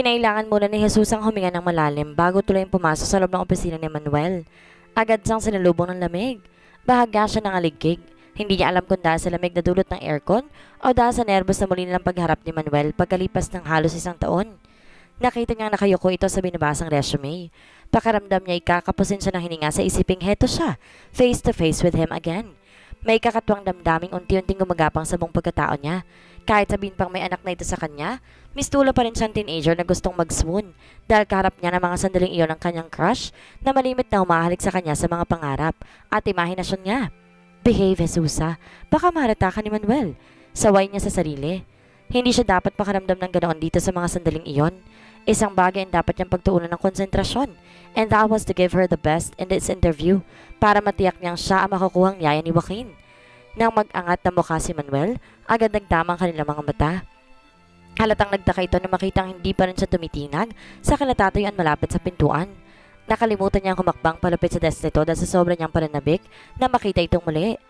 Kinailangan muna ni Jesus ang huminga ng malalim bago tuloy pumasok sa loob ng opisina ni Manuel. Agad siyang sinalubong ng lamig. Bahagya siya ng aligkig. Hindi niya alam kung dahil sa lamig na dulot ng aircon o dahil sa nervous na muli nilang pagharap ni Manuel pagkalipas ng halos 1 taon. Nakita niyang nakayuko ito sa binabasang resume. Pakaramdam niya ikakapusin siya ng hininga sa isiping heto siya, face to face with him again. May kakatuwang damdaming unti-unting gumagapang sa buong pagkatao niya. Kahit sabihin pang may anak na ito sa kanya, mistula pa rin siyang teenager na gustong mag-swoon dahil kaharap niya ng mga sandaling iyon ng kanyang crush na malimit na humahalik sa kanya sa mga pangarap at imahinasyon niya. Behave, Jesusa. Baka mahalata ka ni Manuel. Saway niya sa sarili. Hindi siya dapat makaramdam ng ganoon dito sa mga sandaling iyon. Isang bagay ang dapat niyang pagtuunan ng konsentrasyon, and that was to give her the best in this interview para matiyak niyang siya ang makukuhang yaya ni Joaquin. Nang mag-angat na mukha si Manuel, agad nagdamang kanilang mga mata. Halatang nagtaka ito na makitang hindi pa rin siya tumitinag sa kinatatayuan malapit sa pintuan. Nakalimutan niyang humakbang palapit sa desk nito dahil sa sobra niyang pananabik na makita itong muli.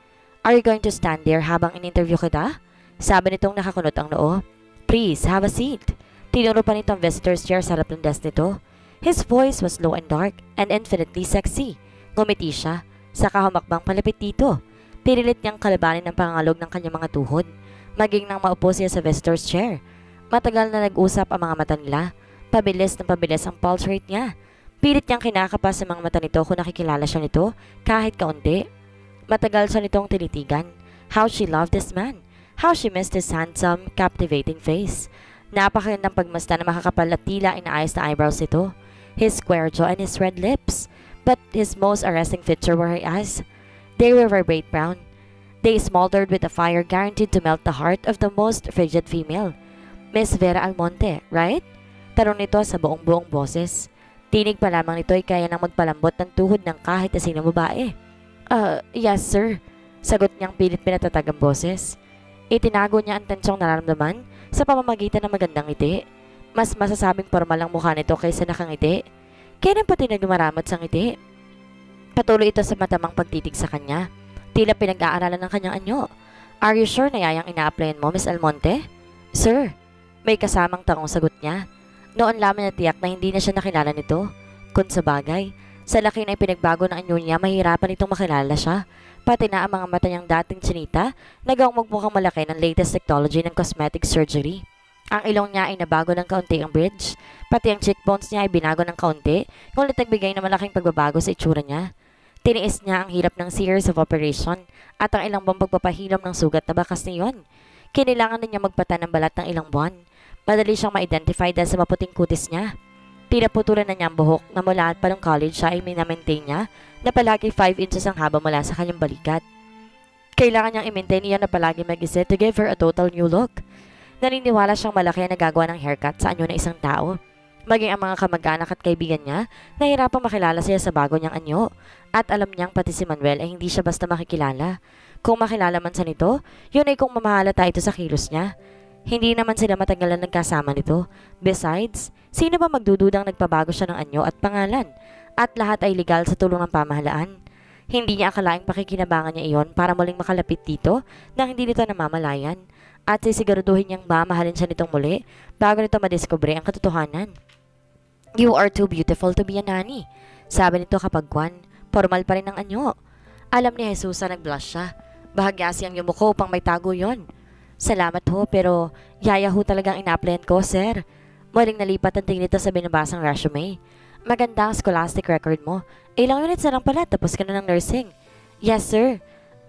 Are you going to stand there habang in-interview kita? Sabi nitong nakakunot ang noo. Please, have a seat. Tinuro pa nitong visitor's chair sa harap ng desk nito. His voice was low and dark and infinitely sexy. Ngumiti siya, saka humakbang palapit dito. Pinilit niyang kalabanin ang pangangalog ng kanyang mga tuhod. Maging nang maupo siya sa visitor's chair. Matagal na nag-usap ang mga mata nila. Pabilis ng pabilis ang pulse rate niya. Pilit niyang kinakapas sa mga mata nito kung nakikilala siya nito kahit kaunti. Matagal siya nitong tinitigan. How she loved this man. How she missed his handsome, captivating face. Napakagandang pagmasta na makakapal at tila inaayos na eyebrows nito. His square jaw and his red lips. But his most arresting feature were her eyes. They were vibrate brown. They smoldered with a fire guaranteed to melt the heart of the most frigid female. Miss Vera Almonte, right? Tanong nito sa buong boses. Tinig pa lamang nito ay kaya nang magpalambot ng tuhod ng kahit na sinong babae. Yes sir. Sagot niyang pilit pinatatag ang boses. Itinago niya ang tensyong nararamdaman sa pamamagitan ng magandang ngiti. Mas masasabing formal ang mukha nito kaysa nakangiti. Kaya pati nagmaramot sa ngiti. Patuloy ito sa matamang pagtitig sa kanya. Tila pinag-aaralan ng kanyang anyo. Are you sure na yayang ina-applyan mo, Miss Almonte? Sir, may kasamang tangong sagot niya. Noon lamang na tiyak na hindi na siya nakilala nito. Kung sa bagay, sa laki na pinagbago ng anyo niya, mahirapan itong makilala siya. Pati na ang mga mata niyang dating chinita, nagawang magmukhang malaki ng latest technology ng cosmetic surgery. Ang ilong niya ay nabago ng kaunti ang bridge, pati ang cheekbones niya ay binago ng kaunti, ngunit nagbigay na malaking pagbabago sa itsura niya. Tiniis niya ang hirap ng series of operation at ang ilang buwang pagpapahilom ng sugat na bakas niyon. Kinailangan na niya magpatan ng balat ng ilang buwan. Madali siyang ma-identify dahil sa maputing kutis niya. Tila putulan na niya ang buhok na mula at pa ng college siya ay minamaintain niya na palagi 5 inches ang haba mula sa kanyang balikat. Kailangan niyang i-maintain iyon na palagi mag-isip to give her a total new look. Naniniwala siyang malaki ang nagagawa ng haircut sa anyo ng isang tao. Maging ang mga kamag-anak at kaibigan niya, nahirapang makilala siya sa bago niyang anyo. At alam niyang pati si Manuel ay hindi siya basta makikilala. Kung makilala man sa nito, yun ay kung mamahalata ito sa kilos niya. Hindi naman sila matagal na nagkasama nito. Besides, sino ba magdududang nagpabago siya ng anyo at pangalan? At lahat ay legal sa tulong ng pamahalaan. Hindi niya akalaing pakikinabangan niya iyon para muling makalapit dito nang hindi nito namamalayan. At sisiguraduhin niyang mamahalin siya nitong muli bago nito madiskubre ang katotohanan. You are too beautiful to be a nanny. Sabi nito kapag kwan, formal pa rin ang anyo. Alam ni Jesus na nag-blush siya. Bahagya siyang yumuko upang may tago yon. Salamat ho, pero yaya ho talagang ina-applyan ko, sir. Muling nalipat ang tingin nito sa binabasang resume. Maganda ang scholastic record mo. Ilang units na lang pala, tapos ka na ng nursing. Yes, sir.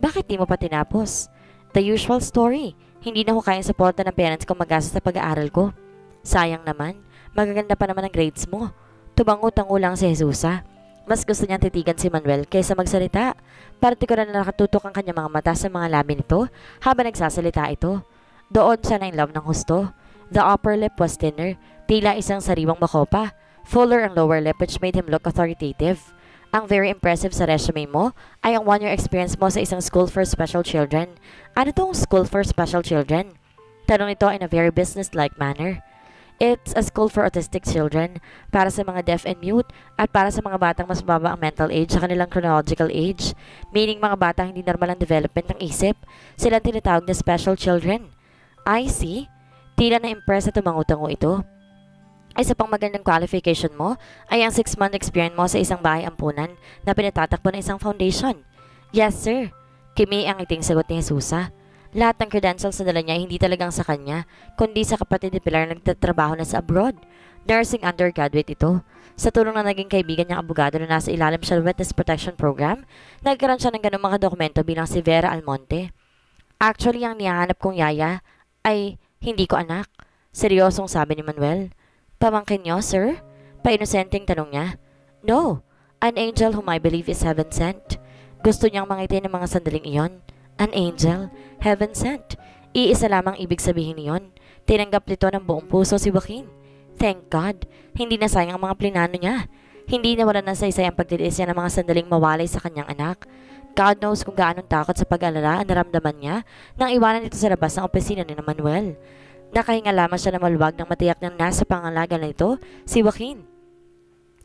Bakit di mo pa tinapos? The usual story. Hindi na ho kayang suporta ng parents kung magastos sa pag-aaral ko. Sayang naman, magaganda pa naman ang grades mo. Tubango-tango lang si Jesusa. Mas gusto niyang titigan si Manuel kaysa magsalita. Partikular na nakatutok ang kanyang mga mata sa mga labi nito habang nagsasalita ito. Doon siya na in love ng husto. The upper lip was thinner, tila isang sariwang makopa. Fuller ang lower lip which made him look authoritative. Ang very impressive sa resume mo ay ang 1-year experience mo sa isang school for special children. Ano tong school for special children? Tanong ito in a very business-like manner. It's a school for autistic children, para sa mga deaf and mute, at para sa mga batang mas mababa ang mental age sa kanilang chronological age, meaning mga batang hindi normal ang development ng isip, sila tinatawag na special children. I see. Tila na-impress at tumangutango ito. Isa pang magandang qualification mo ay ang 6-month experience mo sa isang bahay ampunan na pinatatakbo ng isang foundation. Yes, sir. Kimi ang iting sagot ni Jesusa. Lahat ng credentials na dala niya ay hindi talagang sa kanya, kundi sa kapatid ni Pilar na nagtatrabaho na sa abroad. Nursing undergraduate ito. Sa tulong na naging kaibigan niyang abogado na nasa ilalim siya ng Witness Protection Program, nagkaroon siya ng ganung mga dokumento bilang si Vera Almonte. Actually, ang niyahanap kong yaya ay hindi ko anak. Seryosong sabi ni Manuel. Pamangkin niyo, sir? Painosenteng tanong niya. No, an angel whom I believe is heaven sent. Gusto niyang mangiti ng mga sandaling iyon. An angel, heaven sent. Iisa lamang ibig sabihin niyon. Tinanggap nito ng buong puso si Joaquin. Thank God, hindi na sayang ang mga plinano niya. Hindi nawala ng saysay ang pagtitiis niya ng mga sandaling mawalay sa kanyang anak. God knows kung gaanong takot sa pag-alala ang naramdaman niya nang iwanan ito sa labas ng opisina ni Manuel. Nakahinga lamang siya na maluwag nang matiyak niyang nasa pangalaga na ito si Joaquin.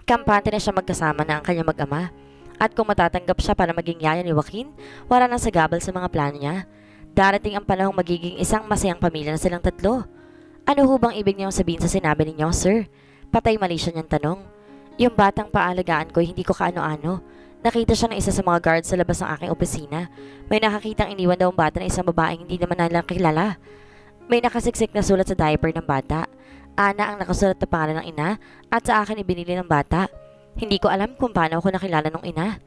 Kampante na siya magkasama na ang kanyang mag-ama. At kung matatanggap siya para maging yaya ni Joaquin, wala nang sagabal sa mga plano niya. Darating ang panahong magiging isang masayang pamilya na silang tatlo. Ano ho bang ibig niyong sabihin sa sinabi ninyo, sir? Patay mali siya niyang tanong. Yung batang paalagaan ko hindi ko kaano-ano. Nakita siya ng isa sa mga guards sa labas ng aking opisina. May nakakitang iniwan daw ang bata ng isang babaeng hindi naman nalang kilala. May nakasiksik na sulat sa diaper ng bata. Ana ang nakasulat na pangalan ng ina at sa akin ibinili ng bata. Hindi ko alam kung paano ako nakilala ng ina.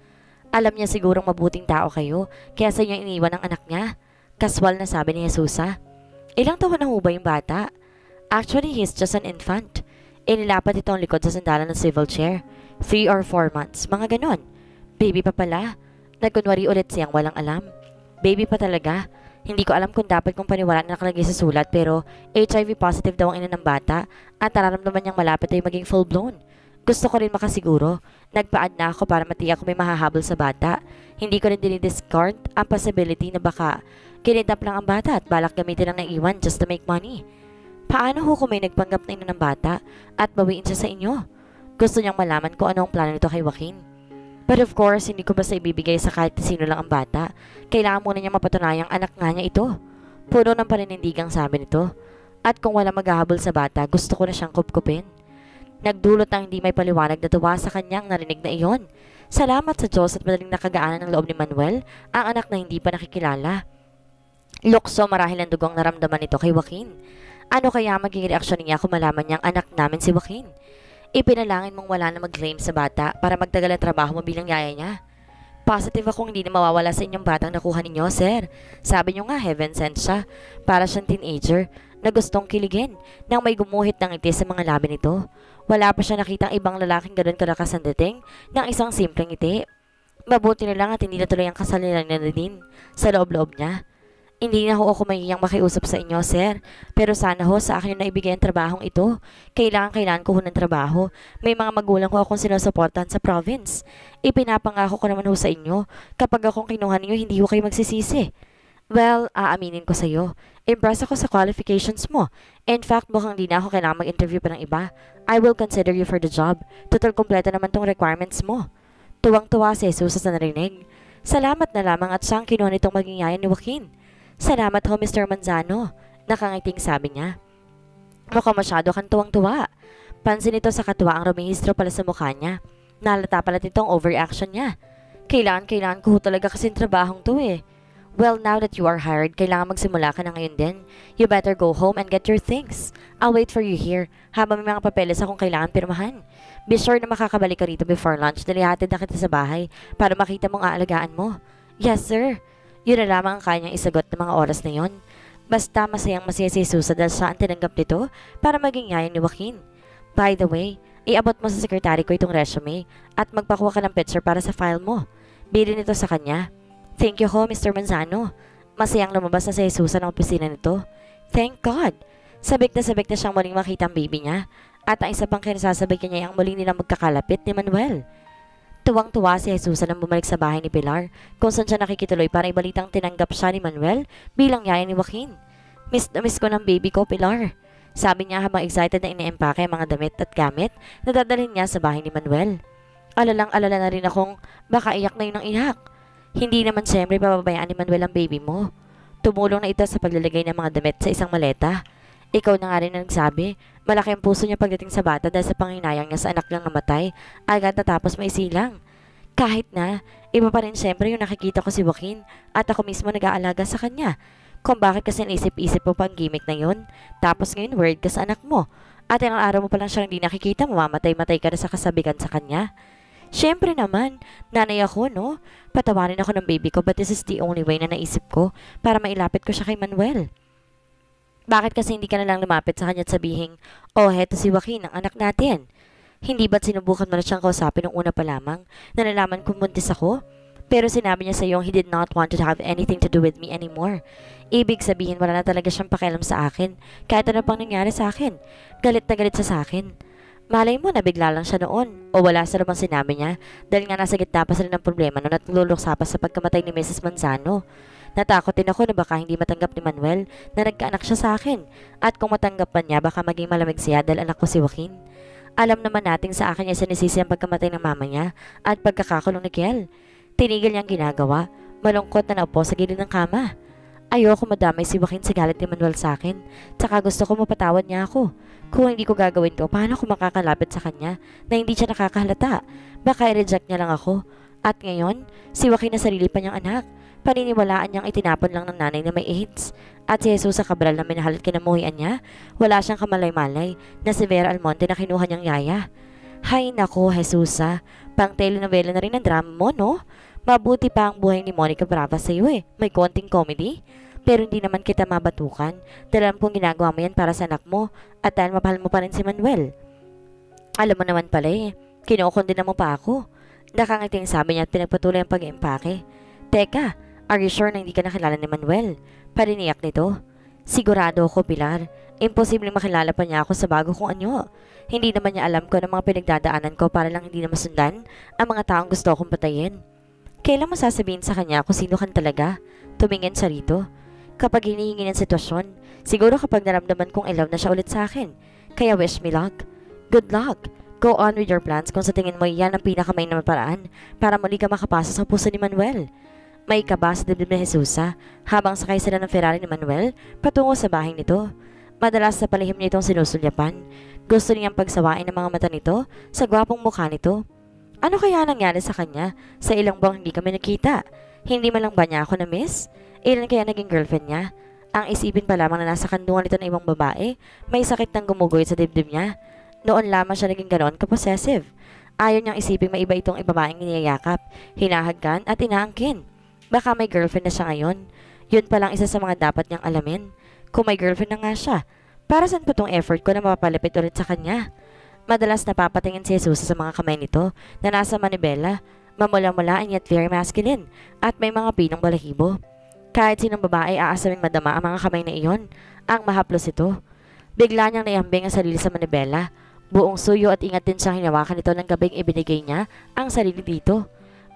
Alam niya sigurong mabuting tao kayo kaya sa inyo iniwan ng anak niya. Kaswal na sabi ni Jesusa. Ilang taon na ho ba yung bata? Actually, he's just an infant. Inilapat ito ang likod sa sandalan ng civil chair. 3 or 4 months, mga ganon. Baby pa pala. Nagkunwari ulit siyang walang alam. Baby pa talaga. Hindi ko alam kung dapat kong paniwalaan na nakalagay sa sulat pero HIV positive daw ang ina ng bata at nararamdaman niyang malapit ay maging full-blown. Gusto ko rin makasiguro. Nagpa-add na ako para matiyak kung may mahahabol sa bata. Hindi ko rin dinidiscard ang possibility na baka kinidnap lang ang bata at balak gamitin lang ng iwan just to make money. Paano ho kung may nagpanggap na ina ng bata at bawiin siya sa inyo? Gusto niyang malaman kung ano ang plano nito kay Joaquin. But of course, hindi ko basta ibibigay sa kahit sino lang ang bata. Kailangan muna niya mapatunayang anak nga niya ito. Puno ng paninindigang sabi nito. At kung wala maghahabol sa bata, gusto ko na siyang kupkupin. Nagdulot ng hindi may paliwanag na tuwa sa kanyang narinig na iyon. Salamat sa Diyos at madaling nakagaanan ng loob ni Manuel, ang anak na hindi pa nakikilala. Lukso marahil ang dugong naramdaman nito kay Joaquin. Ano kaya magiging reaksyon niya kung malaman niyang anak namin si Joaquin? Ipinalangin mong wala na mag-claim sa bata para magtagal ang trabaho mo bilang yaya niya. Positive akong hindi na mawawala sa inyong batang nakuha ninyo, sir. Sabi niyo nga heaven sent siya. Para siyang teenager na gustong kiligin nang may gumuhit ng ngiti sa mga labi nito. Wala pa siya nakitang ibang lalaking ganoon kalakas ang dating ng isang simpleng ngiti. Mabuti na lang at hindi natuloy ang kasal nila ni din sa loob-loob niya. Hindi na ho ako mahihiyang makiusap sa inyo, sir. Pero sana ho sa akin na ibigay ang trabahong ito. Kailangan ko ho ng trabaho. May mga magulang ko akong sinusuportahan sa province. Ipinapangako ko naman ho sa inyo. Kapag akong kinuha ninyo, hindi ho kayo magsisisi. Well, aaminin ko sa iyo. Impressed ako sa qualifications mo. In fact, mukhang di na ako kailangan mag-interview pa ng iba. I will consider you for the job. Total kompleto naman tong requirements mo. Tuwang-tuwa si Jesus sa narinig. Salamat na lamang at siyang kinuha nitong maging yaya ni Joaquin. Salamat ho, Mr. Manzano. Nakangiting sabi niya. Mukhang masyado kang tuwang-tuwa. Pansin ito sa katuwa ang rumihistro pala sa mukha niya. Nalata pala itong overreaction niya. Kailangan ko ho talaga kasing trabahong to eh. Well, now that you are hired, kailangan magsimula ka na ngayon din. You better go home and get your things. I'll wait for you here habang may mga papeles akong kailangan pirmahan. Be sure na makakabalik ka rito before lunch dahil ihatid na kita sa bahay para makita mong aalagaan mo. Yes, sir. Yun na lamang ang kanyang isagot ng mga oras na yon. Basta masayang masaya si Susa dahil siya ang tinanggap nito para maging yaya ni Joaquin. By the way, iabot mo sa sekretary ko itong resume at magpakuha ka ng picture para sa file mo. Bilin ito sa kanya. Thank you ho, Mr. Manzano. Masayang lumabas na si Susa ng opisina nito. Thank God! Sabik na siyang muling makita ang baby niya at ang isa pang kinasasabay niya ang muling nilang magkakalapit ni Manuel. Tuwang-tuwa si Jesusa nang bumalik sa bahay ni Pilar kung saan siya nakikituloy para ibalitang tinanggap siya ni Manuel bilang yaya ni Joaquin. Miss na miss ko ng baby ko, Pilar. Sabi niya habang excited na iniempake ang mga damit at gamit na dadalhin niya sa bahay ni Manuel. Alalang-alala na rin akong baka iyak na yun ng iyak. Hindi naman siyempre pababayaan ni Manuel ang baby mo. Tumulong na ito sa paglalagay ng mga damit sa isang maleta. Ikaw na nga rin ang nagsabi, Malaki ang puso niya pagdating sa bata dahil sa panghinayang niya sa anak niyang namatay, agad natapos maisilang. Kahit na, iba pa rin siyempre yung nakikita ko si Joaquin at ako mismo nag-aalaga sa kanya. Kung bakit kasi naisip-isip mo pang gimmick na yun, tapos ngayon word ka sa anak mo. At ilang araw mo pa lang siyang hindi nakikita, mamamatay-matay ka na sa kasabigan sa kanya. Siyempre naman, nanay ako, no? Patawarin ako ng baby ko but this is the only way na naisip ko para mailapit ko siya kay Manuel. Bakit kasi hindi ka na lang lumapit sa kanya at sabihin, oh, heto si Joaquin, ang anak natin. Hindi ba't sinubukan mo na siyang kausapin nung una pa lamang na nalaman kung buntis ako? Pero sinabi niya sa iyo he did not want to have anything to do with me anymore. Ibig sabihin wala na talaga siyang pakialam sa akin kahit ano pang nangyari sa akin. Galit na galit siya sa akin. Malay mo na bigla lang siya noon o wala sa namang sinabi niya dahil nga nasa gitna pa sila ng problema noon at naluluksa pa sa pagkamatay ni Mrs. Manzano. Natakot din ako na baka hindi matanggap ni Manuel na nagkaanak siya sa akin at kung matanggap man niya baka maging malamig siya dahil anak ko si Joaquin. Alam naman nating sa akin niya sinisisi ang pagkamatay ng mama niya at pagkakakulong ni Kiel. Tinigil niyang ginagawa, malungkot na naupo sa gilid ng kama. Ayoko madamay si Joaquin sa galit ni Manuel sa akin, tsaka gusto ko mapatawad niya ako. Kung hindi ko gagawin to, paano ko makakalapit sa kanya na hindi siya nakakahalata? Baka i-reject niya lang ako. At ngayon, si Joaquin na sarili pa niyang anak. Paniniwalaan niyang itinapon lang ng nanay na may AIDS. At si Jesus sa Cabral na minahal at kinamuhian niya, wala siyang kamalay-malay na si Vera Almonte na kinuha niyang yaya. Hay nako, Jesusa, pang telenovela na rin ang drama mo, no? Mabuti pa ang buhay ni Monica Brava sa iyo eh. May konting comedy. Pero hindi naman kita mabatukan dahil alam kong ginagawa mo yan para sa anak mo at dahil mapahal mo pa rin si Manuel. Alam mo naman pala eh, kinukundina mo pa ako. Nakangiting sabi niya at pinagpatuloy ang pag-iimpake. Teka, are you sure na hindi ka nakilala ni Manuel? Pariniyak nito. Sigurado ako, Pilar. Imposibleng makilala pa niya ako sa bago kong anyo. Hindi naman niya alam ko ng mga pinagdadaanan ko para lang hindi na masundan ang mga taong gusto akong patayin. Kailan mo sasabihin sa kanya kung sino kan talaga? Tumingin siya rito. Kapag hinihingi ng sitwasyon, siguro kapag naramdaman kong in love na siya ulit sa akin. Kaya wish me luck. Good luck. Go on with your plans kung sa tingin mo yan ang pinakamainam na paraan para muli ka makapasa sa puso ni Manuel. May kaba sa dibdib ni Jesusa habang sakay sila ng Ferrari ni Manuel patungo sa bahay nito. Madalas sa palihim niya itong sinusulyapan. Gusto niyang pagsawain ng mga mata nito sa gwapong mukha nito. Ano kaya nangyari sa kanya sa ilang buwang hindi kami nakita? Hindi man lang ba niya ako na-miss? Ilan kaya naging girlfriend niya? Ang isipin pa lamang na nasa kandungan nito ng ibang babae, may sakit ng gumuguhit sa dibdib niya. Noon lamang siya naging ganoon ka-possessive. Ayaw niyang isipin may iba itong babaeng niyayakap, hinahagkan at inaangkin. Baka may girlfriend na siya ngayon. Yun palang isa sa mga dapat niyang alamin. Kung may girlfriend na nga siya, para saan po tong effort ko na mapapalapit ulit sa kanya? Madalas napapatingin si Jesus sa mga kamay nito na nasa manibela, mamula-mula and yet very masculine at may mga pinong balahibo. Kahit sinong babae aasaming madama ang mga kamay na iyon, ang mahaplos ito. Bigla niyang naiambing ang sarili sa manibela. Buong suyo at ingat din siyang hinawakan ito ng gabing ibinigay niya ang sarili dito.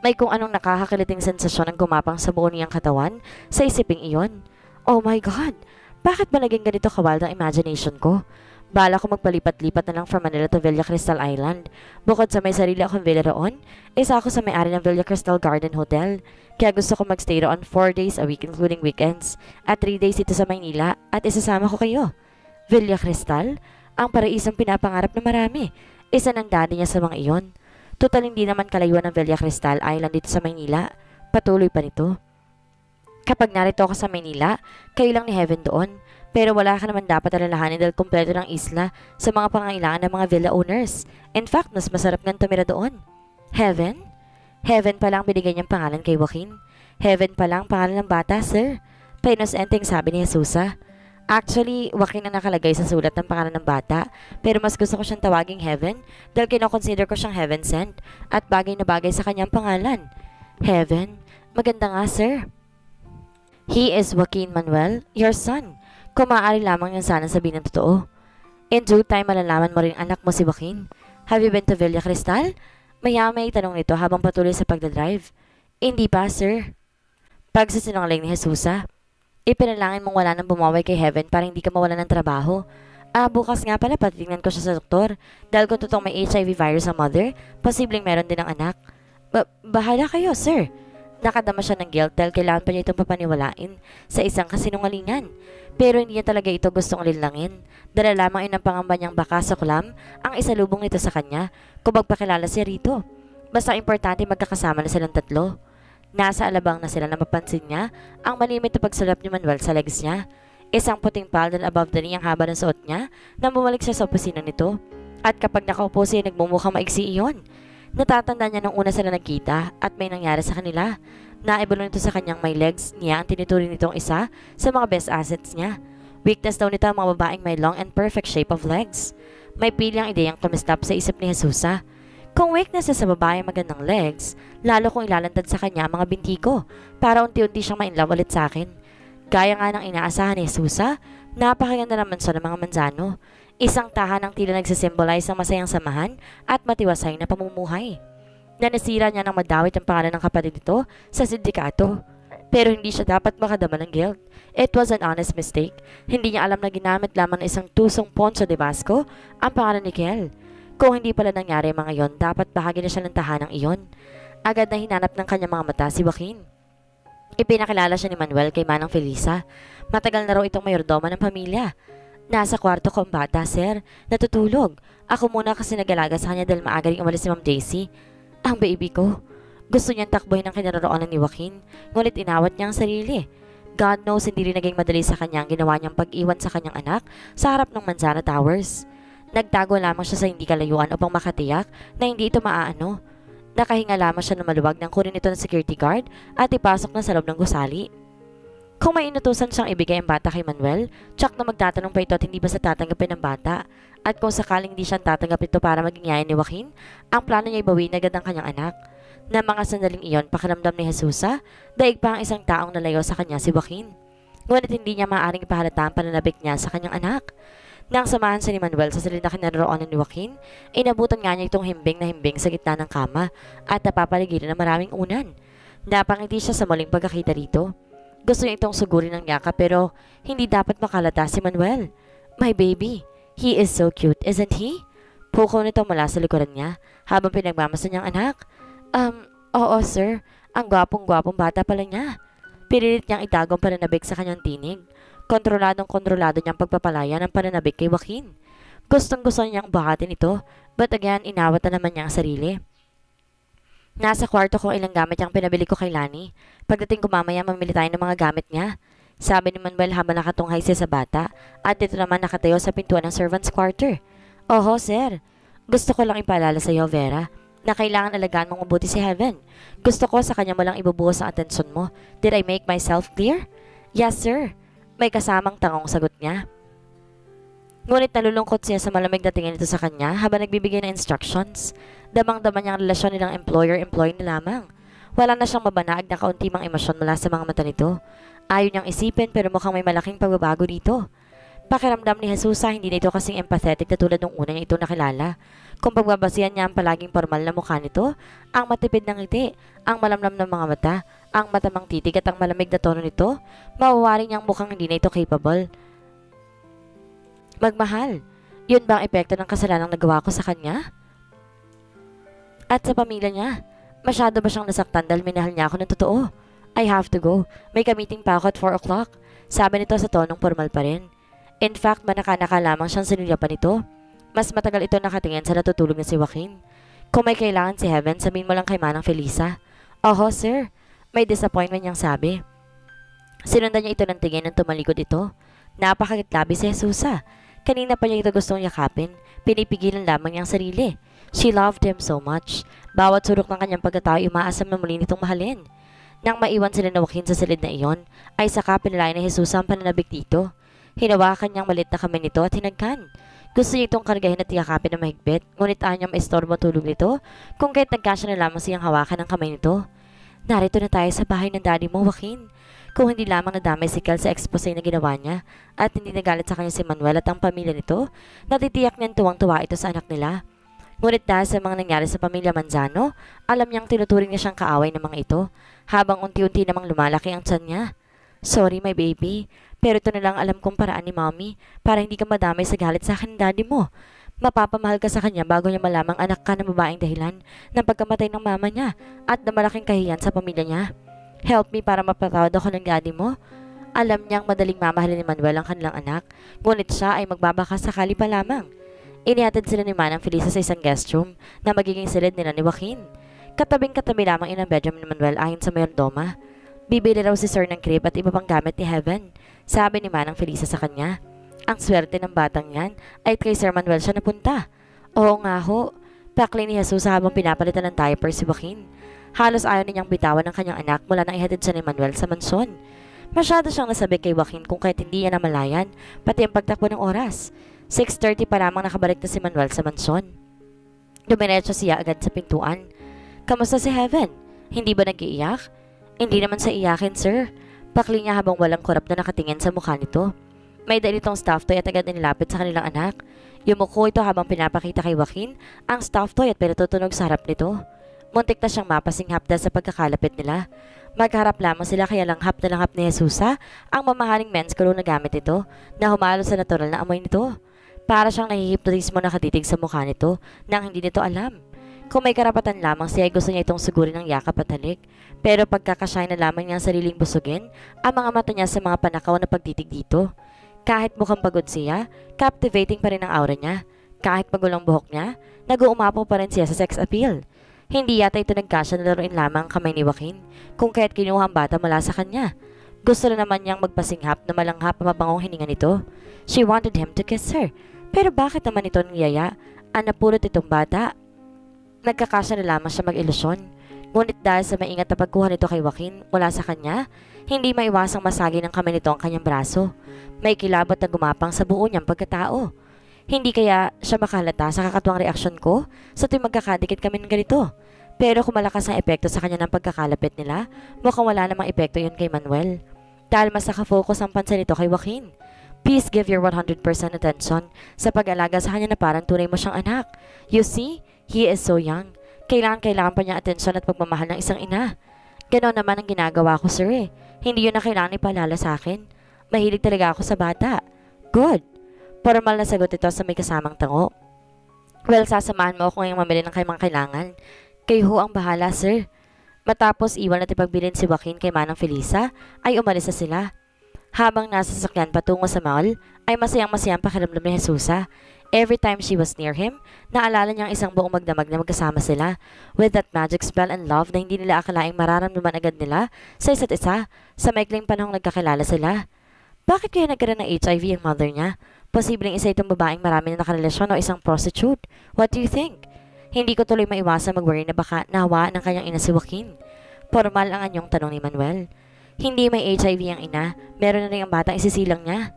May kung anong nakakakiliting sensasyon ang gumapang sa buo niyang katawan sa isiping iyon. Oh my God! Bakit ba naging ganito kawild ang imagination ko? Bala ko magpalipat-lipat na lang from Manila to Villa Crystal Island. Bukod sa may sarili akong villa roon, isa ako sa may-ari ng Villa Crystal Garden Hotel. Kaya gusto ko magstay roon 4 days a week including weekends at 3 days dito sa Maynila at isasama ko kayo. Villa Crystal? Ang paraisang pinapangarap na marami. Isa ng daddy niya sa mga iyon. Total hindi naman kalayuan ng Villa Crystal Island dito sa Maynila. Patuloy pa nito. Kapag narito ako sa Maynila, kayo lang ni Heaven doon. Pero wala ka naman dapat alalahanin dahil kumpleto ng isla sa mga pangangailangan ng mga villa owners. In fact, mas masarap nga tumira doon. Heaven? Heaven pa lang binigay niyang pangalan kay Joaquin. Heaven pa lang pangalan ng bata, sir. Painosenteng sabi ni Jesusa. Actually, Joaquin ang nakalagay sa sulat ng pangalan ng bata. Pero mas gusto ko siyang tawaging Heaven dahil kinoconsider ko siyang heaven sent at bagay na bagay sa kanyang pangalan. Heaven? Maganda nga, sir. He is Joaquin Manuel, your son. Kung maaari lamang yung sana sabihin ng totoo. In due time, malalaman mo rin anak mo si Joaquin. Have you been to Villa Cristal? May tanong nito habang patuloy sa pagdadrive. Hindi pa, sir. Pagsasinungaling ni Jesusa. Ipinalangin mong wala nang bumaway kay Heaven para hindi ka mawala ng trabaho. Bukas nga pala patitingnan ko siya sa doktor. Dahil kung totoong may HIV virus ang mother, posibleng meron din ang anak. Bahala kayo, sir. Nakadama siya ng guilt dahil kailangan pa niya itong papaniwalain sa isang kasinungalingan. Pero hindi niya talaga ito gustong linlangin. Dala lamang yun ang pangamba niyang baka sa kulam ang isalubong nito sa kanya kung magpakilala siya rito. Basta importante magkakasama na silang tatlo. Nasa alabang na sila na mapansin niya ang malimit na pagsalap ni Manuel sa legs niya. Isang puting paldan above the knee ang haba ng suot niya nang bumalik siya sa opisina nito. At kapag nakaupo siya, nagmumukhang maigsi iyon. Natatanda niya nung una sila nagkita at may nangyari sa kanila. Naibalo nito sa kanyang may legs niya ang tinuturing nitong isa sa mga best assets niya. Weakness daw nito ang mga babaeng may long and perfect shape of legs. May pilyang ideyang kumistap sa isip ni Jesusa. Kung weakness sa babaeng magandang legs, lalo kung ilalantad sa kanya ang mga binti ko para unti-unti siyang ma-inlove ulit sa akin. Gaya nga ng inaasahan ni Jesusa, napakaganda naman siya ng mga manzano. Isang tahanang tila nagsisimbolize ng masayang samahan at matiwasay na pamumuhay. Nanasira niya ng madawit ang pangalan ng kapatid nito sa sindikato. Pero hindi siya dapat makadama ng guilt. It was an honest mistake. Hindi niya alam na ginamit lamang ng isang tusong Poncho de Vasco ang pangalan ni Kel. Kung hindi pala nangyari ang mga iyon, dapat bahagi na siya ng tahanang iyon. Agad na hinanap ng kanyang mga mata si Joaquin. Ipinakilala siya ni Manuel kay Manang Felisa. Matagal na raw itong mayordoma ng pamilya. Nasa kwarto ko ang bata, sir. Natutulog. Ako muna kasi nag-alaga sa kanya dahil maaga rin umalis si Ma'am Daisy. Ang baby ko. Gusto niyang takbuhin ang kinaroroonan ni Joaquin, ngunit inawat niya ang sarili. God knows hindi rin naging madali sa kanya ang ginawa niyang pag-iwan sa kanyang anak sa harap ng Manzana Towers. Nagtago lamang siya sa hindi kalayuan upang makatiyak na hindi ito maaano. Nakahinga lamang siya na maluwag nang kunin ito ng security guard at ipasok na sa loob ng gusali. Kung may inutusan siyang ibigay ang bata kay Manuel, tsak na magtatanong pa ito at hindi basta tatanggapin ng bata. At kung sakaling hindi siya tatanggap ito para maging yayan ni Joaquin, ang plano niya ibawin agad ang kanyang anak. Na mga sandaling iyon, pakiramdam ni Jesusa, daig pa ang isang taong nalayo sa kanya si Joaquin. Ngunit hindi niya maaaring ipahalata ang pananabik niya sa kanyang anak. Nang samahan siya ni Manuel sa salita kinaroroonan ni Joaquin, inabutan nga niya itong himbing na himbing sa gitna ng kama at napapaligiran ng maraming unan. Napangiti siya sa muling pagkakita rito. Gusto niya itong sugurin ng yaka pero hindi dapat makalata si Manuel. My baby, he is so cute, isn't he? Puko nito mula sa likuran niya habang pinagmamasa niyang anak. Oo sir, ang gwapong-gwapong bata pala niya. Pinilit niyang itago ang pananabik sa kanyang tinig. Kontroladong-kontrolado niyang pagpapalaya ng pananabik kay Joaquin. Gustong-gusto niyang buhatin ito, but again, inawat na naman niya ang sarili. Nasa kwarto ko ilang gamit yung pinabili ko kay Lani. Pagdating ko mamaya, mamili tayo ng mga gamit niya. Sabi ni Manuel habang nakatunghay siya sa bata at dito naman nakatayo sa pintuan ng servant's quarter. Oho, sir. Gusto ko lang ipaalala sa iyo, Vera, na kailangan alagaan mong mabuti si Heaven. Gusto ko sa kanya mo lang ibubuhos ang atensyon mo. Did I make myself clear? Yes, sir. May kasamang tangong sagot niya. Ngunit nalulungkot siya sa malamig na tingin nito sa kanya habang nagbibigay ng instructions. Damang-dama niya ang relasyon nilang employer-employee na lamang. Wala na siyang mabanaag na kaunti mang emosyon mula sa mga mata nito. Ayaw niyang isipin pero mukhang may malaking pagbabago dito. Pakiramdam ni Jesusa hindi na ito kasing empathetic na tulad nung una niya ito nakilala. Kung pagbabasihan niya ang palaging formal na mukha nito, ang matipid ng ngiti, ang malamlam ng mga mata, ang matamang titig at ang malamig na tono nito, mawawaring niyang mukhang hindi na ito capable magmahal. Yun ba ang epekto ng kasalanang nagawa ko sa kanya? At sa pamilya niya, masyado ba siyang nasaktan dahil minahal niya ako ng totoo? I have to go. May ka-meeting pa ako at 4 o'clock. Sabi nito sa tonong formal pa rin. In fact, manaka-naka lamang siyang sinulyapan nito. Mas matagal ito nakatingin sa natutulog na si Joaquin. Kung may kailangan si Heaven, sabihin mo lang kay Manang Felisa. Oho, sir. May disappointment niyang sabi. Sinundan niya ito ng tingin nang tumalikod ito. Napakagitlabi si Jesusa. Kanina pa niya ito gustong yakapin. Pinipigilan lamang niyang sarili. She loved him so much. Bawat sulok ng kanyang pagkatao umaasam na muli nitong mahalin. Nang maiwan sila na Joaquin sa silid na iyon, ay saka pinalayan ni Jesusa ang pananabik dito. Hinawakan niyang malit na kamay nito at hinagkan. Gusto niya itong kargahin at yakapin na mahigpit, ngunit ayaw niyang maistorbo tulog nito kung kahit nagkasya na lamang siyang hawakan ng kamay nito. Narito na tayo sa bahay ng daddy mo, Joaquin. Kung hindi lamang nadamay si Kel sa expose na ginawa niya at hindi nagalit sa kanya si Manuel at ang pamilya nito, natitiyak niyang tuwang-tuwa ito sa anak nila. Ngunit dahil sa mga nangyari sa pamilya Manzano, alam niyang tinuturing niya siyang kaaway ng mga ito habang unti-unti namang lumalaki ang tiyan niya. Sorry my baby, pero ito na lang alam kong paraan ni mommy para hindi ka madamay sa galit sa akin ng daddy mo. Mapapamahal ka sa kanya bago niya malamang anak ka ng babaeng dahilan ng pagkamatay ng mama niya at na malaking kahiyan sa pamilya niya. Help me para mapatawad ako ng daddy mo. Alam niyang madaling mamahalin ni Manuel ang kanilang anak, ngunit siya ay magbabaka sakali pa lamang. Inihatid sila ni Manang Felisa sa isang guest room na magiging silid nila ni Joaquin. Katabing-katabi lamang inang bedroom ni Manuel ayon sa mayordoma. Bibili raw si Sir ng crib at iba pang gamit ni Heaven, sabi ni Manang Felisa sa kanya. Ang swerte ng batang yan ay kay Sir Manuel siya napunta. Oo nga ho, pakli ni Jesus habang pinapalitan ng diaper si Joaquin. Halos ayaw niyang bitawan ng kanyang anak mula nang ihatid siya ni Manuel sa mansyon. Masyado siyang nasabi kay Joaquin kung kahit hindi niya namalayan, pati ang pagtakbo ng oras. 6:30 pa lamang nakabalik na si Manuel sa mansyon. Dumiretso siya agad sa pintuan. Kamusta si Heaven? Hindi ba nag-iiyak? Hindi naman sa iyakin, sir. Pakli niya habang walang kurap na nakatingin sa mukha nito. May dala itong stuffed toy at agad nilapit sa kanilang anak. Yumuko ito habang pinapakita kay Joaquin ang stuffed toy at pinatutunog sa harap nito. Muntik na siyang mapasinghap dahil sa pagkakalapit nila. Magharap lamang sila kaya langhap na langhap ni Jesusa ang mamahaling men's cologne na gamit ito na humalo sa natural na amoy nito. Para siyang nahihipnotismo nakatitig sa mukha nito nang hindi nito alam. Kung may karapatan lamang siya ay gusto niya itong sugurin ng yakap at halik. Pero pagkakasya na lamang niya ang sariling busugin ang mga mata niya sa mga panakaw na pagtitig dito. Kahit mukhang pagod siya, captivating pa rin ang aura niya. Kahit magulang buhok niya, nag-uumapaw pa rin siya sa sex appeal. Hindi yata ito nagkasya na laruin lamang kamay ni Joaquin kung kaya't kinuha ang bata mula sa kanya. Gusto na naman niyang magpasinghap na malanghap ang mabangong hininga nito. She wanted him to kiss her. Pero bakit naman ito niyaya? Napulot itong bata. Nagkakasya na lamang siya mag-ilusyon. Ngunit dahil sa maingat na pagkuha nito kay Joaquin mula sa kanya, hindi maiwasang masagi ng kamay nito ang kanyang braso. May kilabot na gumapang sa buo niyang pagkatao. Hindi kaya siya makalata sa kakatuwang reaksyon ko sa tuwing magkakadikit kami ng ganito. Pero kung malakas ang epekto sa kanya ng pagkakalapit nila, mukhang wala namang epekto yun kay Manuel. Dahil mas nakafocus ang pansin nito kay Joaquin. Please give your 100% attention sa pag-alaga sa kanya na parang tunay mo siyang anak. You see, he is so young. Kailangan pa niya atensyon at pagmamahal ng isang ina. Ganon naman ang ginagawa ko, sir eh. Hindi yun na kailangan ipaalala sa akin. Mahilig talaga ako sa bata. Good. Formal na sagot ito sa may kasamang tango. Well, sasamahan mo ako ngayong mamili ng kayo mga kailangan. Kayo ho ang bahala, sir. Matapos iwan at ipagbilin si Joaquin kay Manang Felisa, ay umalis na sila. Habang nasa sasakyan patungo sa mall, ay masayang-masayang pakiramdam ni Jesusa. Every time she was near him, naalala niyang isang buong magdamag na magkasama sila with that magic spell and love na hindi nila akalaing mararamdaman agad nila sa isa't isa sa maikling panahong nagkakilala sila. Bakit kaya nagkaroon ng HIV ang mother niya? Posibleng isa itong babaeng marami na nakarelasyon o isang prostitute. What do you think? Hindi ko tuloy maiwasan mag-worry na baka nahawa ng kanyang ina si Joaquin. Formal ang anyong tanong ni Manuel. Hindi may HIV ang ina, meron na rin ang batang isisilang niya.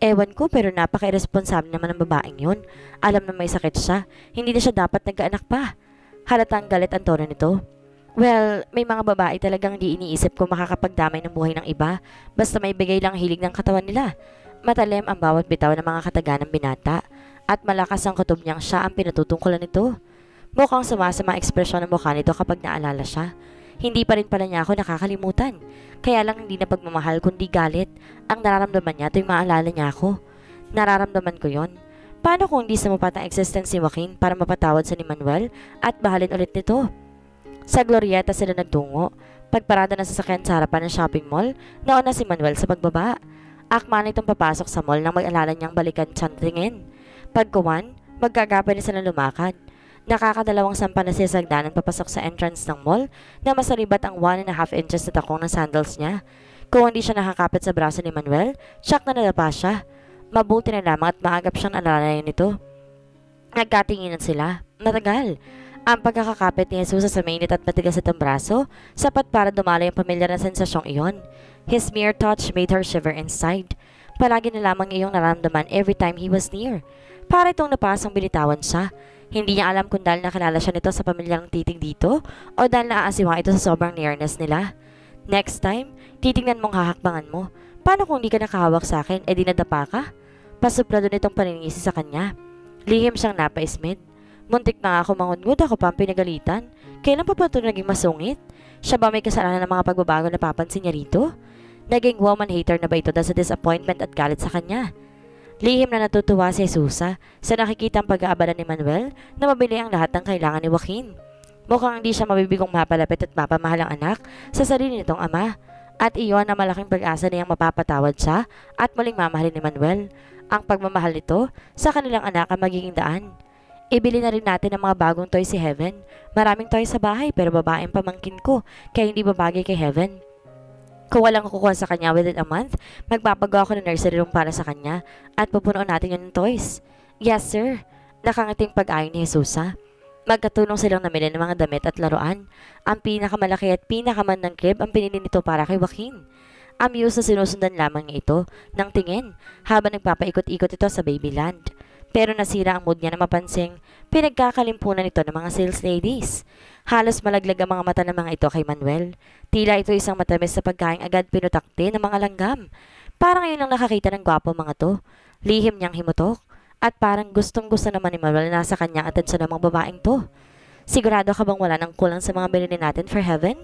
Ewan ko pero napaka-irresponsable naman ng babaeng yun. Alam na may sakit siya, hindi na siya dapat nagkaanak pa. Halatang galit ang tono nito. Well, may mga babae talagang di iniisip kung makakapagdamay ng buhay ng iba basta may bigay lang hilig ng katawan nila. Matalim ang bawat bitaw ng mga kataganang binata at malakas ang kutob niyang siya ang pinatutungkulan nito. Mukhang sumasama ang ekspresyon ng mukha nito kapag naalala siya. Hindi pa rin pala niya ako nakakalimutan. Kaya lang hindi na pagmamahal kundi galit ang nararamdaman niya tuwing maalala niya ako. Nararamdaman ko yon. Paano kung hindi sumupat ang existence ni Joaquin para mapatawad sa ni Manuel at bahalin ulit nito? Sa Glorieta sila nagtungo. Pagparada na sasakyan sa harapan ng shopping mall, nauna si Manuel sa pagbaba. Akma na itong papasok sa mall nang mag-alala niyang balikan siyang tingin. Pagkuwan, magkagapay na sila lumakad. Nakakadalawang sampa na siya sa hagdanan papasok sa entrance ng mall na masalibat ang 1.5 inches na takong ng sandals niya. Kung hindi siya nakakapit sa braso ni Manuel, shock na nadapa siya. Mabuti na lamang at maagap siyang alalayan nito. Nagkatinginan sila. Matagal. Ang pagkakakapit ni Jesus sa mainit at matigas itong braso, sapat para dumalo yung pamilyar na sensasyong iyon. His mere touch made her shiver inside. Palagi na lamang iyong naramdaman every time he was near. Para itong napasang binitawan siya. Hindi niya alam kung dahil nakilala siya nito sa pamilyang titig dito o dahil naaasiwang ito sa sobrang nearness nila. Next time, titignan mong hahakbangan mo. Paano kung di ka nakahawak sa akin, di nadapa ka? Pasuplado nitong paningisi sa kanya. Lihim siyang napaismid. Muntik na ako mangungud, ako pa ang pinagalitan. Kailan pa ba ito naging masungit? Siya ba may kasalanan ng mga pagbabago na papansin niya rito? Naging woman hater na ba ito dahil sa disappointment at galit sa kanya? Lihim na natutuwa si Jesusa sa nakikitang pag-aabala ni Manuel na mabili ang lahat ng kailangan ni Joaquin. Mukhang hindi siya mabibigong mapalapit at mapamahal ang anak sa sarili nitong ama. At iyon ang malaking pag-asa niyang mapapatawad siya at muling mamahalin ni Manuel. Ang pagmamahal nito sa kanilang anak ang magiging daan. Ibili na rin natin ng mga bagong toy si Heaven. Maraming toy sa bahay pero babaeng pamangkin ko kaya hindi babagay kay Heaven. Kung walang kukuha sa kanya within a month, magpapagawa ko ng nursery room para sa kanya at pupunuan natin yun ng toys. Yes sir, nakangating pag-ayon ni Jesusa. Magkatulong silang namili ng mga damit at laruan. Ang pinakamalaki at pinakamandang crib ang pinili nito para kay Joaquin. Amuse na sinusundan lamang niya ito ng tingin habang nagpapaikot-ikot ito sa Babyland. Pero nasira ang mood niya na mapansing pinagkakalimpunan ito ng mga sales ladies. Halos malaglag ang mga mata ng mga ito kay Manuel. Tila ito isang matamis na pagkain agad pinutakti ng mga langgam. Parang ngayon lang nakakita ng gwapo mga to. Lihim niyang himutok. At parang gustong-gusto naman ni Manuel na nasa kanyang atensyon ng mga babaeng to. Sigurado ka bang wala nang kulang sa mga bilhin natin for Heaven?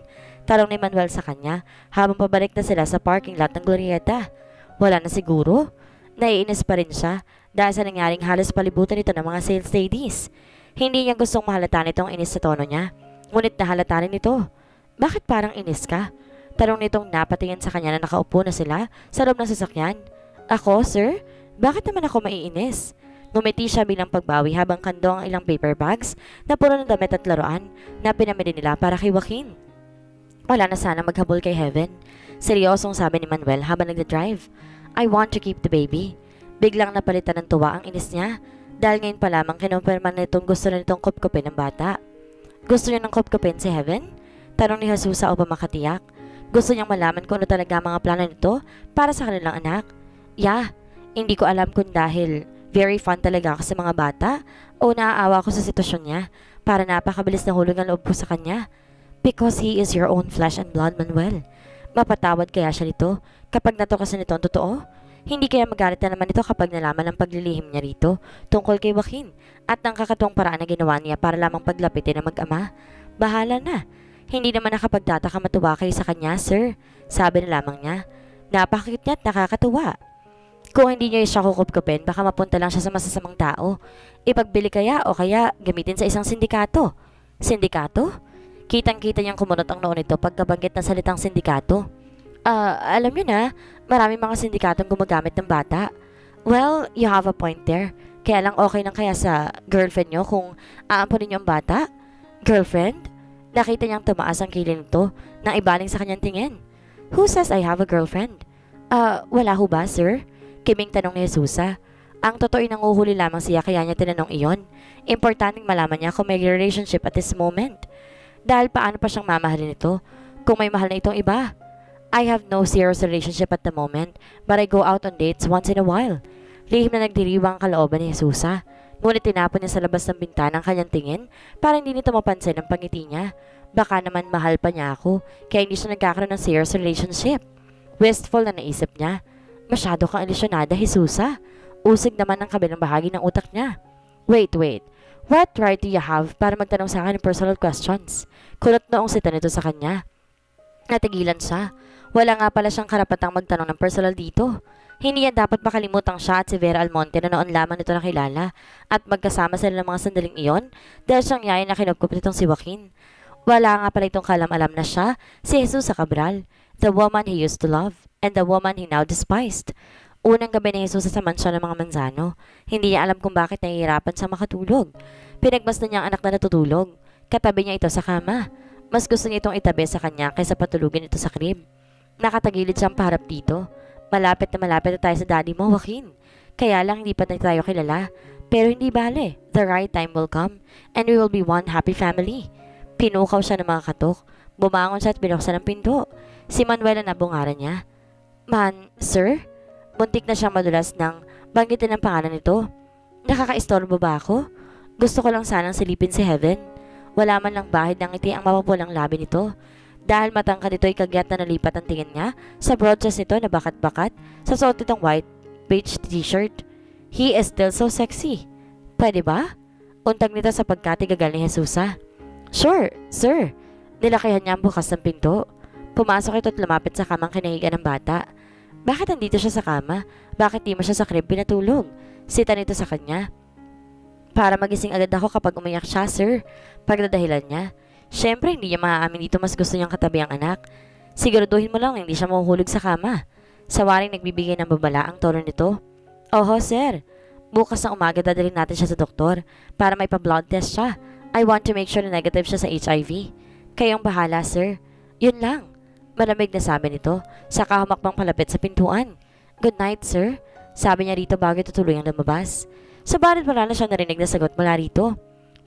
Tanong ni Manuel sa kanya habang pabalik na sila sa parking lot ng Glorieta. Wala na siguro? Naiinis pa rin siya dahil sa nangyaring halos palibutan ito ng mga sales ladies. Hindi niya gustong mahalata nitong inis sa tono niya. Ngunit nahalata rin ito. Bakit parang inis ka? Tanong nitong napatingin sa kanya na nakaupo na sila sa loob ng sasakyan. Ako, sir? Bakit naman ako maiinis? Ngumiti siya bilang pagbawi habang kando ang ilang paper bags na puno ng damit at laruan na pinamili nila para kay Joaquin. Wala na sana maghabol kay Heaven. Seryosong sabi ni Manuel habang nagda-drive. I want to keep the baby. Biglang napalitan ng tuwa ang inis niya dahil ngayon pa lamang kinumpirma na itong gusto na nitong kupkupin ng bata. Gusto niya ng kupkupin si Heaven? Tanong ni Jesusa upang makatiyak. Gusto niyang malaman kung ano talaga ang mga plano nito para sa kanilang anak. Yeah, hindi ko alam kung dahil very fun talaga ako sa mga bata o naaawa ko sa sitwasyon niya para napakabilis na hulog ang loob ko sa kanya. Because he is your own flesh and blood, Manuel. Mapatawad kaya siya nito kapag natukasan nito ang totoo? Hindi kaya magalit na naman ito kapag nalaman ang paglilihim niya rito tungkol kay Joaquin at ang kakatuwang paraan na ginawa niya para lamang paglapitin ng mag-ama? Bahala na. Hindi naman nakapagtataka matuwa kayo sa kanya, sir. Sabi na lamang niya. Napakakit niya at nakakatuwa. Kung hindi niyo siya kukupkupin, baka mapunta lang siya sa masasamang tao. Ipagbili kaya o kaya gamitin sa isang sindikato. Sindikato? Kitang-kita niyang kumunot ang noon nito pagkabanggit ng salitang sindikato. Alam niyo na, maraming mga sindikatong gumagamit ng bata. Well, you have a point there. Kaya lang okay lang kaya sa girlfriend niyo kung aampunin niyo ang bata? Girlfriend? Nakita niyang tumaas ang kilay nito nang ibaling sa kanyang tingin. Who says I have a girlfriend? Wala ho ba, sir? Kiming tanong ni Jesusa. Ang totoo'y nanguhuli lamang siya kaya niya tinanong iyon. Importanteng malaman niya kung may relationship at this moment. Dahil paano pa siyang mamahalin ito kung may mahal na itong iba? I have no serious relationship at the moment but I go out on dates once in a while. Lihim na nagdiriwang ang kalooban ni Jesusa. Ngunit tinapon niya sa labas ng bintana ang kanyang tingin para hindi nito mapansin ang pangiti niya. Baka naman mahal pa niya ako kaya hindi siya nagkakaroon ng serious relationship. Wistful na naisip niya. Masyado kang ilusyonada, Jesusa. Usig naman ang kabilang bahagi ng utak niya. Wait. What right do you have para magtanong sa akin ng personal questions? Kulot noong sita nito sa kanya. Natigilan siya. Wala nga pala siyang karapatang magtanong ng personal dito. Hindi yan dapat makalimutang siya at si Vera Almonte na noon lamang nito nakilala at magkasama sila ng mga sandaling iyon dahil siyang yayin na kinupkup nitong si Joaquin. Wala nga pala itong kalam-alam na siya, si Jesusa Cabral, the woman he used to love and the woman he now despised. Unang gabi ni Jesus sa mansyon ng mga Manzano, hindi niya alam kung bakit nahihirapan sa makatulog. Pinagmasdan niya ang anak na natutulog. Katabi niya ito sa kama. Mas gusto niya itong itabi sa kanya kaysa patulugin ito sa crib. Nakatagilid siyang paharap dito. Malapit na tayo sa daddy mo, Joaquin. Kaya lang hindi pa tayo kilala. Pero hindi bale. The right time will come and we will be one happy family. Pinukaw siya ng mga katok. Bumangon siya at binuksan ang pinto. Si Manuel ang nabungaran niya. Sir? Muntik na siyang madulas nang banggitin ang pangalan nito. Nakakaistorbo ba ako? Gusto ko lang sanang silipin si Heaven. Wala man lang bahid ng ngiti ang mapapulang labi nito. Dahil matangkad ito'y kagyat na nalipat ang tingin niya sa broad chest nito na bakat-bakat sa suot nitong white beige t-shirt. He is still so sexy. Pwede ba? Untag nito sa pagkatigagal ni Jesusa. Sure, sir. Nilakihan niya ang bukas ng pinto. Pumasok ito at lumapit sa kamang kinahiga ng bata. Bakit andito siya sa kama? Bakit di mo siya sa crib pinatulog? Sita nito sa kanya. Para magising agad ako kapag umiyak siya, sir. Pagdadahilan niya. Siyempre, hindi niya maaamin dito mas gusto niyang katabi ang anak. Siguraduhin mo lang na hindi siya mahuhulog sa kama. Sa waring nagbibigay ng babala ang tono nito. Oho, sir. Bukas na umaga dadalhin natin siya sa doktor para may pa-blood test siya. I want to make sure na negative siya sa HIV. Kayong bahala, sir. Yun lang. Malamig na sabi nito, saka humakbang palapit sa pintuan. Good night, sir. Sabi niya rito bago tutuluyang lumabas. Subalit wala na siya narinig na sagot mula rito.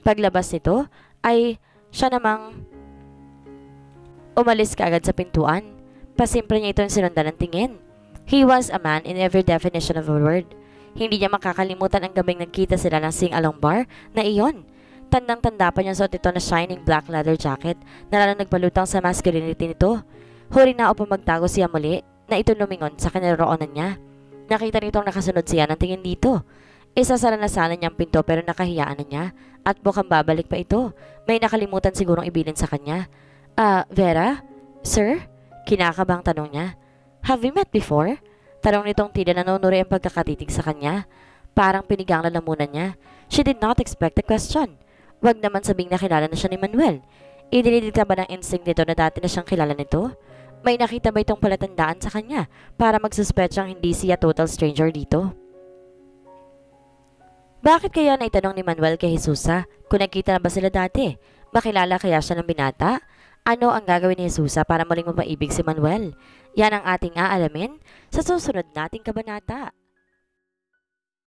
Paglabas nito, ay siya namang umalis kaagad sa pintuan. Pasimple niya itong sinundan ng tingin. He was a man in every definition of the word. Hindi niya makakalimutan ang gabing nagkita sila ng sing-along bar na iyon. Tandang-tanda pa niya suot ito na shining black leather jacket na lalong nagbalutang sa masculinity nito. Huri na upang magtago siya muli na ito lumingon sa kinaroonan niya. Nakita nitong nakasunod siya ng tingin dito. Isasara na sana niyang pinto pero nakahiyaan na niya at mukhang babalik pa ito. May nakalimutan sigurong ibilin sa kanya. Vera? Sir? Kinakabang tanong niya. Have we met before? Tanong nitong tila nanunuri ang pagkakatitig sa kanya. Parang pinigang lalamunan niya. She did not expect the question. Wag naman sabing nakilala na siya ni Manuel. Idinidikta ba ng instinct nito na dati na siyang kilala nito? May nakita ba itong palatandaan sa kanya para magsuspetsang hindi siya total stranger dito? Bakit kaya naitanong ni Manuel kay Jesusa kung nagkita na ba sila dati? Makilala kaya siya ng binata? Ano ang gagawin ni Jesusa para muling mapaibig si Manuel? Yan ang ating aalamin sa susunod nating kabanata.